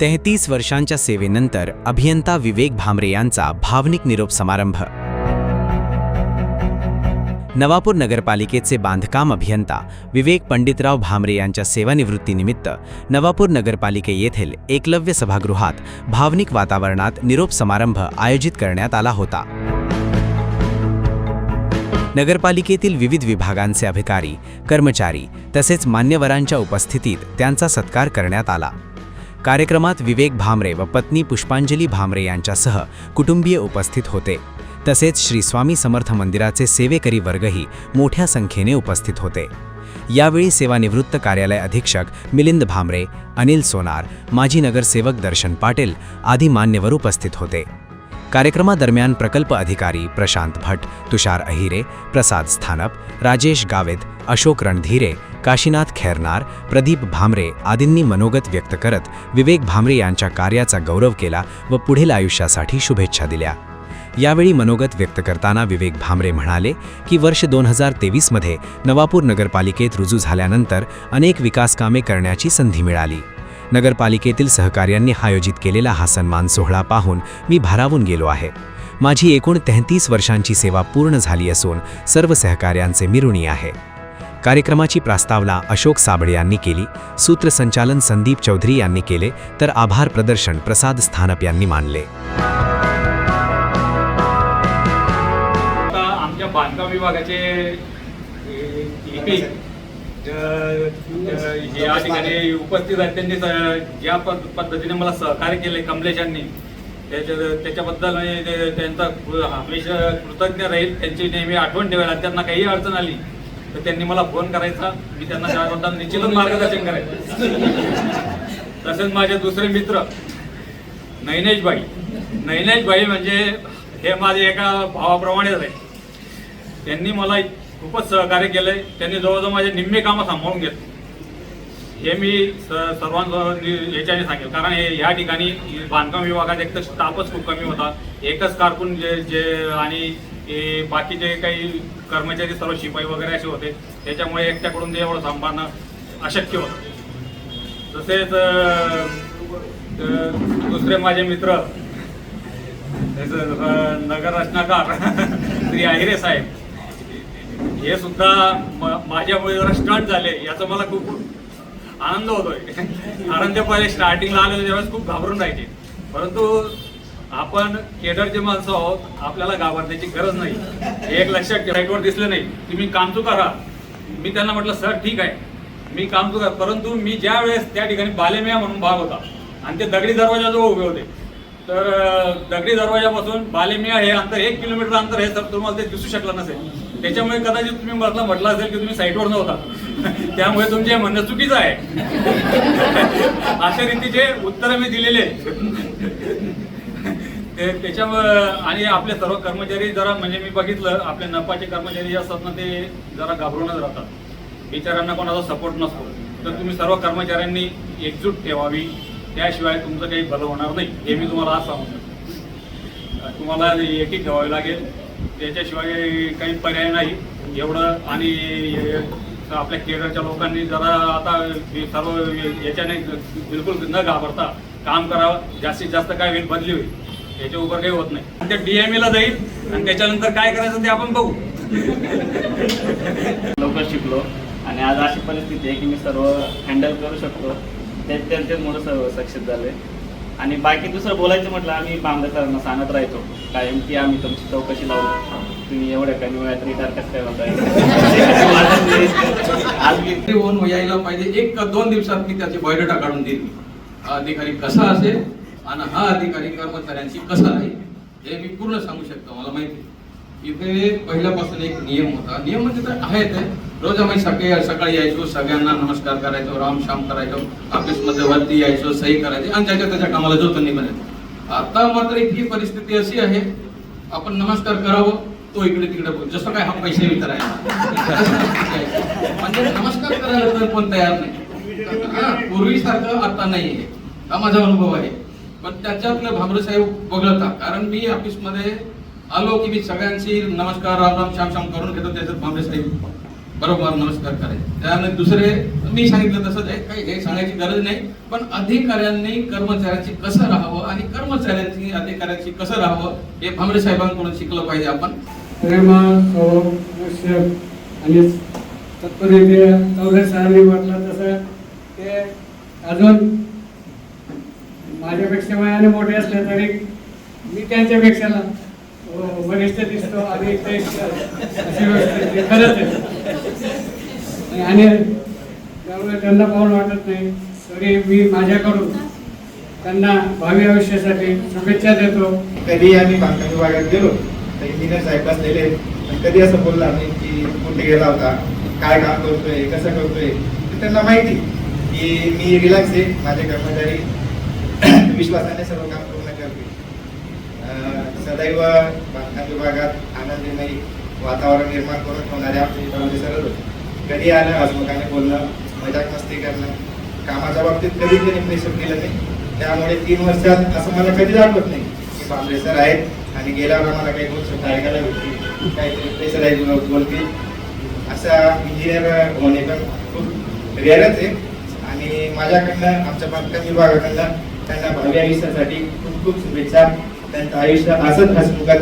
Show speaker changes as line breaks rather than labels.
33 वर्षांच्या सेवेनंतर अभियंता विवेक भामरे यांचा भावनिक निरोप समारंभ. नवापूर नगरपालिकेचे बांधकाम अभियंता विवेक पंडितराव भामरे यांच्या सेवानिवृत्तीनिमित्त नवापूर नगरपालिके येथील एकलव्य सभागृहात भावनिक वातावरणात निरोप समारंभ आयोजित करण्यात आला होता. नगरपालिकेतील विविध विभागांचे अधिकारी, कर्मचारी तसेच मान्यवरांच्या उपस्थितीत त्यांचा सत्कार करण्यात आला. कार्यक्रमात विवेक भामरे व पत्नी पुष्पांजली भामरे यांच्यासह कुटुंबीय उपस्थित होते. तसेच श्री स्वामी समर्थ मंदिराचे सेवेकरी वर्गही मोठ्या संख्येने उपस्थित होते. यावेळी सेवानिवृत्त कार्यालय अधीक्षक मिलिंद भामरे, अनिल सोनार, माजी नगरसेवक दर्शन पाटील आदी मान्यवर उपस्थित होते. कार्यक्रमादरम्यान प्रकल्प अधिकारी प्रशांत भट्ट, तुषार अहिरे, प्रसाद स्थानप, राजेश गावित, अशोक रणधीरे, काशीनाथ खैरनार, प्रदीप भामरे आदींनी मनोगत व्यक्त करत विवेक भामरे यांच्या कार्याचा गौरव केला व पुढील आयुष्यासाठी शुभेच्छा दिल्या. यावेळी मनोगत व्यक्त करताना विवेक भामरे म्हणाले की वर्ष 2023 मध्ये नवापूर नगरपालिकेत रुजू झाल्यानंतर अनेक विकासकामे करण्याची संधी मिळाली. नगरपालिकेतील सहकार्यांनी आयोजित केलेला हा सन्मान सोहळा पाहून मी भारावून गेलो आहे. माझी एकूण 33 वर्षांची सेवा पूर्ण झाली असून सर्व सहकार्यांचे मी ऋणी आहे. कार्यक्रमाची प्रस्तावना अशोक साबळे यांनी केली, सूत्रसंचालन संदीप चौधरी यांनी केले तर आभार प्रदर्शन प्रसाद स्थानप यांनी मानले.
आमच्या बांधकाम विभागाचे या ठिकाणी उपस्थित आहेत. त्यांनी ज्या पद्धतीने मला सहकार्य केले कमलेशांनी, त्याच्याबद्दल त्यांचा हमेशा कृतज्ञ राहील. त्यांची नेहमी आठवण ठेवायला, त्यांना काही अडचण आली तर त्यांनी मला फोन करायचा, मी त्यांना त्याबद्दल निश्चितच मार्गदर्शन करायचं. तसेच माझे दुसरे मित्र नैनेश भाई म्हणजे हे माझे एका भावाप्रमाणेच आहे. त्यांनी मला खूपच सहकार्य केलंय. त्यांनी जवळजवळ माझे निम्मे कामं सांभाळून घेतले. हे मी सर्वांसमोर याच्याने सांगेल, कारण या ठिकाणी बांधकाम विभागात एक तर स्टाफच खूप कमी होता. एकच कारकून जे आणि बाकीचे काही कर्मचारी सर्व शिपाई वगैरे असे होते. त्याच्यामुळे एकट्याकडून एवढं सांभाळणं अशक्य होतं. तसेच दुसरे माझे मित्र नगर रचनाकार श्री अहिरे साहेब, हे सुद्धा माझ्यामुळे जरा स्टार्ट झाले, याचा मला खूप आनंद होतोय. कारण ते पहिले स्टार्टिंगला आले त्यावेळेस खूप घाबरून राहायचे. परंतु आपण केडरचे माणसं आहोत, आपल्याला घाबरण्याची गरज नाही. एक लक्षात ठेवा, साईटवर दिसलं नाही तुम्ही कामचूक करा. मी त्यांना म्हटलं सर ठीक आहे मी कामचूक, परंतु मी ज्या वेळेस त्या ठिकाणी बालेमिया म्हणून भाग होता आणि ते दगडी दरवाजाजवळ उभे होते, तर दगडी दरवाजापासून बालेमिया हे अंतर 1 किलोमीटर अंतर हे सर तुम्हाला ते दिसू शकलं नसेल. त्याच्यामुळे कदाचित तुम्ही म्हटलं असेल की तुम्ही साईटवर नव्हता, त्यामुळे तुमचे म्हणणं चुकीचं आहे. अशा रीतीचे उत्तर मी दिलेले. त्याच्यामुळं आणि आपले सर्व कर्मचारी जरा म्हणजे मी बघितलं आपले नफाचे कर्मचारी जे असतात ना ते जरा घाबरूनच राहतात. बिचारांना कोणाचा सपोर्ट नसतो. तर तुम्ही सर्व कर्मचाऱ्यांनी एकजूट ठेवावी, त्याशिवाय तुमचं काही भलं होणार नाही. हे मी तुम्हाला आज सांगू शकतो. तुम्हाला एकी ठेवावी लागेल, त्याच्याशिवाय काही पर्याय नाही एवढं. आणि आपल्या केरळच्या लोकांनी जरा आता सर्व याच्याने बिलकुल न घाबरता काम करावं. जास्तीत जास्त काय होईल बदली होईल, याच्या उपर काही होत नाही. ते DMA जाईल आणि त्याच्यानंतर काय करायचं ते आपण बघू.
लवकर शिकलो आणि आज अशी परिस्थिती आहे की मी सर्व हँडल करू शकतो. त्यांच्यामुळे सर्व सक्सेस झाले. आणि बाकी दुसरं बोलायचं म्हटलं, आम्ही भामरे सरांना सांगत राहतो कायम की आम्ही तुमची चौकशी लावू, तुम्ही एवढ्या कमी वेळात रिटायर कसं काय होताय.
आज मी होऊन यायला पाहिजे. 1-2 दिवसात मी त्याची बायोडेटा काढून देईल. हा अधिकारी कसा असेल आणि हा अधिकारी कर्मचाऱ्यांशी कसा राहील हे मी पूर्ण सांगू शकतो. मला माहिती इथे पहिल्यापासून एक नियम होता. नियम म्हणजे तर आहेत. रोज आम्ही सकाळी यायचो, सगळ्यांना नमस्कार करायचो, रामश्याम करायचो, ऑफिसमध्ये वरती यायचो, सही करायची आणि ज्याच्या त्याच्या कामाला जो त्यांनी बनायचो. आता मात्र इथली परिस्थिती अशी आहे, आपण नमस्कार करावं तो इकडे तिकडे जसं काय हा पैसे विचारायला म्हणजे नमस्कार करायला तर कोण तयार नाही. पूर्वीसारखं आता नाही आहे, हा माझा अनुभव आहे. पण त्याच्यातलं भामरे साहेब वगळता, कारण मी ऑफिसमध्ये आलो की मी सगळ्यांशी नमस्कार राम राम श्याम श्याम करून घेतो. त्याच्यात भामरे साहेब बरोबर नमस्कार करायचे. त्यानंतर दुसरे मी सांगितलं तसंच आहे, काही हे सांगायची गरज नाही. पण अधिकाऱ्यांनी कर्मचाऱ्यांची कसं राहावं आणि कर्मचाऱ्यांनी अधिकाऱ्यांची कसं राहावं हे भामरे साहेबांकडून शिकलं पाहिजे आपण.
आणि तत्परते चौधरी सरांनी म्हटलं तसं ते अजून माझ्यापेक्षा वयाने मोठे असले तरी मी त्यांच्यापेक्षा वरिष्ठ दिसतो आणि ते अशी गोष्ट ते खरंच आहे. आणि त्यामुळे त्यांना पाहून वाटत नाही, तरी मी माझ्याकडून त्यांना भावी आयुष्यासाठी शुभेच्छा देतो.
कधी आम्ही बांधकाम विभागात गेलो तर इंजिनियर साहेब बसलेले, कधी असं बोलला नाही की कुठे गेला होता, काय काम करतोय, कसं करतोय. तर त्यांना माहिती की मी रिलॅक्स आहे, माझे कर्मचारी विश्वासाने सर्व काम पूर्ण करते. सदैव बांधकाम विभागात आनंदमयी वातावरण निर्माण करून ठेवणारे आमचे इथं सरळ कधी आलं हसमुखाने बोलणं, मजाक मस्ती करणं, कामाच्या बाबतीत कधी त्यांनी प्रेशर केलं नाही. त्यामुळे 3 वर्षात असं मला कधी जाणवत नाही की भामरे सर आहेत आणि गेल्यावर आम्हाला काही दोन शब्द ऐकायला भेटतील, काहीतरी प्रेशराईज बोलतील. असा इंजिनियर होणे पण खूप रेअरच आहे. आणि माझ्याकडनं आमच्या बांधकाम विभागाकडनं त्यांना भावी आयुष्यासाठी खूप खूप शुभेच्छा. त्यांचं आयुष्य असंच हसमुखात